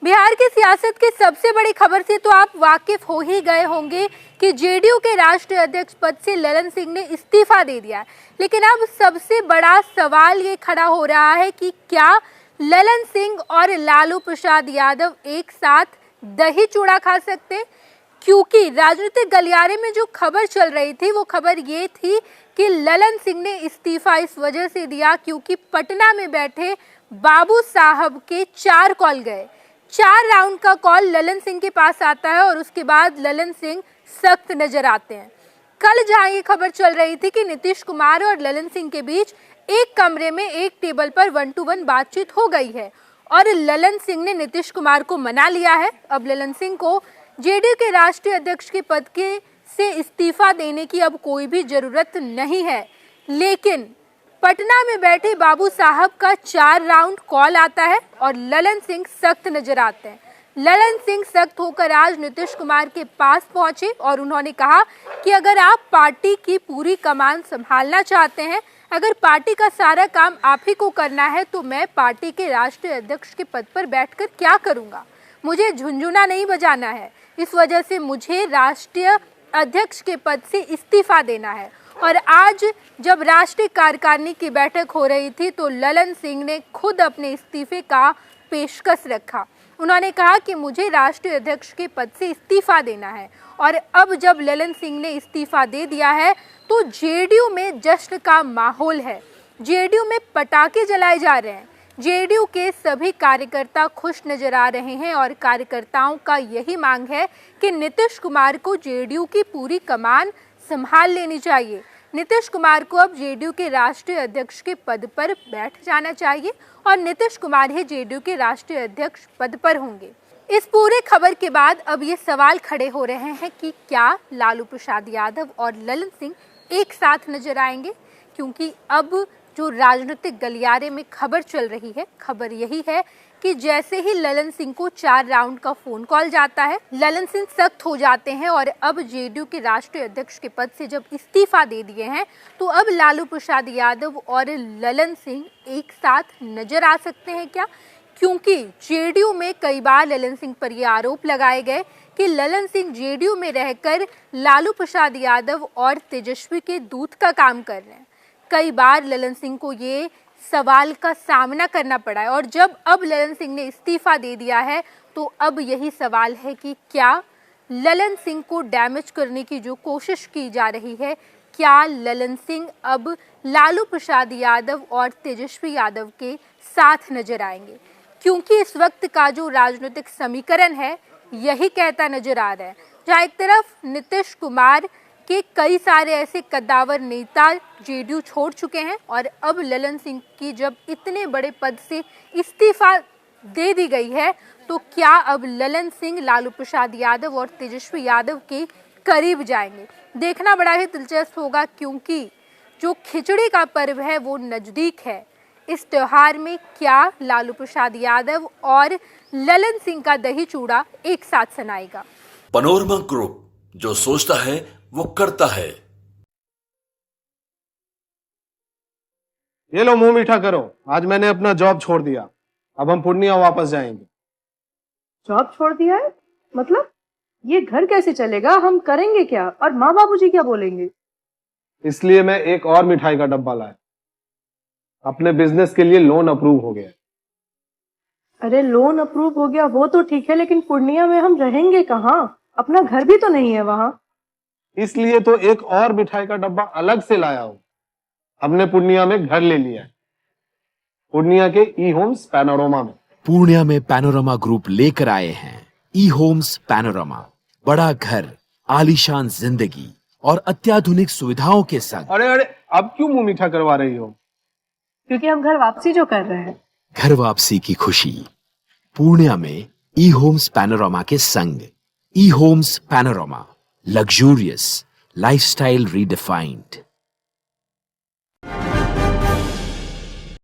बिहार की सियासत की सबसे बड़ी खबर से तो आप वाकिफ हो ही गए होंगे कि जेडीयू के राष्ट्रीय अध्यक्ष पद से ललन सिंह ने इस्तीफा दे दिया है। लेकिन अब सबसे बड़ा सवाल ये खड़ा हो रहा है कि क्या ललन सिंह और लालू प्रसाद यादव एक साथ दही चूड़ा खा सकते हैं? क्योंकि राजनीतिक गलियारे में जो खबर चल रही थी वो खबर ये थी कि ललन सिंह ने इस्तीफा इस वजह से दिया क्योंकि पटना में बैठे बाबू साहब के 4 कॉल गए। 4 राउंड का कॉल ललन सिंह के पास आता है और उसके बाद ललन सिंह सख्त नजर आते हैं। कल जहां ये खबर चल रही थी कि नीतीश कुमार और ललन सिंह के बीच एक कमरे में एक टेबल पर 1-to-1 बातचीत हो गई है और ललन सिंह ने नीतीश कुमार को मना लिया है। अब ललन सिंह को जेडीयू के राष्ट्रीय अध्यक्ष के पद के से इस्तीफा देने की अब कोई भी जरूरत नहीं है। लेकिन पटना में बैठे बाबू साहब का 4 राउंड कॉल आता है और ललन सिंह सख्त नजर आते हैं। ललन सिंह सख्त होकर आज नीतीश कुमार के पास पहुंचे और उन्होंने कहा कि अगर आप पार्टी की पूरी कमान संभालना चाहते हैं, अगर पार्टी का सारा काम आप ही को करना है, तो मैं पार्टी के राष्ट्रीय अध्यक्ष के पद पर बैठकर क्या करूंगा? मुझे झुनझुना नहीं बजाना है। इस वजह से मुझे राष्ट्रीय अध्यक्ष के पद से इस्तीफा देना है। और आज जब राष्ट्रीय कार्यकारिणी की बैठक हो रही थी तो ललन सिंह ने खुद अपने इस्तीफे का पेशकश रखा। उन्होंने कहा कि मुझे राष्ट्रीय अध्यक्ष के पद से इस्तीफा देना है। और अब जब ललन सिंह ने इस्तीफा दे दिया है तो जेडीयू में जश्न का माहौल है। जेडीयू में पटाखे जलाए जा रहे हैं। जेडीयू के सभी कार्यकर्ता खुश नजर आ रहे हैं और कार्यकर्ताओं का यही मांग है कि नीतीश कुमार को जेडीयू की पूरी कमान संभाल लेनी चाहिए। नीतीश कुमार को अब जेडीयू के राष्ट्रीय अध्यक्ष के पद पर बैठ जाना चाहिए और नीतीश कुमार ही जेडीयू के राष्ट्रीय अध्यक्ष पद पर होंगे। इस पूरे खबर के बाद अब ये सवाल खड़े हो रहे हैं कि क्या लालू प्रसाद यादव और ललन सिंह एक साथ नजर आएंगे? क्योंकि अब जो राजनीतिक गलियारे में खबर चल रही है, खबर यही है कि जैसे ही ललन सिंह को 4 राउंड का फोन कॉल जाता है, ललन सिंह सख्त हो जाते हैं और अब जेडीयू के राष्ट्रीय अध्यक्ष के पद से जब इस्तीफा दे दिए हैं तो अब लालू प्रसाद यादव और ललन सिंह एक साथ नजर आ सकते हैं क्या? क्योंकि जेडीयू में कई बार ललन सिंह पर ये आरोप लगाए गए कि ललन सिंह जेडीयू में रहकर लालू प्रसाद यादव और तेजस्वी के दूत का काम कर रहे हैं। कई बार ललन सिंह को ये सवाल का सामना करना पड़ा है और जब अब ललन सिंह ने इस्तीफा दे दिया है तो अब यही सवाल है कि क्या ललन सिंह को डैमेज करने की जो कोशिश की जा रही है, क्या ललन सिंह अब लालू प्रसाद यादव और तेजस्वी यादव के साथ नजर आएंगे? क्योंकि इस वक्त का जो राजनीतिक समीकरण है यही कहता नजर आ रहा है, जहाँ एक तरफ नीतीश कुमार के कई सारे ऐसे कद्दावर नेता जेडीयू छोड़ चुके हैं और अब ललन सिंह की जब इतने बड़े पद से इस्तीफा दे दी गई है तो क्या अब ललन सिंह लालू प्रसाद यादव और तेजस्वी यादव के करीब जाएंगे? देखना बड़ा ही दिलचस्प होगा क्योंकि जो खिचड़ी का पर्व है वो नजदीक है। इस त्योहार में क्या लालू प्रसाद यादव और ललन सिंह का दही चूड़ा एक साथ सनाएगा? पैनोरमा ग्रुप, जो सोचता है वो करता है। ये लो, मुंह मीठा करो। आज मैंने अपना जॉब छोड़ दिया। अब हम पूर्णिया वापस जाएंगे। जॉब छोड़ दिया है? मतलब ये घर कैसे चलेगा? हम करेंगे क्या? और माँ बाबूजी क्या बोलेंगे? इसलिए मैं एक और मिठाई का डब्बा लाया। अपने बिजनेस के लिए लोन अप्रूव हो गया। अरे लोन अप्रूव हो गया वो तो ठीक है, लेकिन पूर्णिया में हम रहेंगे कहाँ? अपना घर भी तो नहीं है वहाँ। इसलिए तो एक और मिठाई का डब्बा अलग से लाया हूँ। हमने पूर्णिया में घर ले लिया है, पूर्णिया के ई होम्स पैनोरमा में। पूर्णिया में पैनोरमा ग्रुप लेकर आए हैं ई होम्स पैनोरमा। बड़ा घर, आलीशान जिंदगी और अत्याधुनिक सुविधाओं के संग। अरे अरे, अब क्यों मुंह मीठा करवा रही हो? क्योंकि हम घर वापसी जो कर रहे हैं। घर वापसी की खुशी पूर्णिया में ई होम्स पैनोरमा के संग। ई homes panorama, luxurious lifestyle redefined.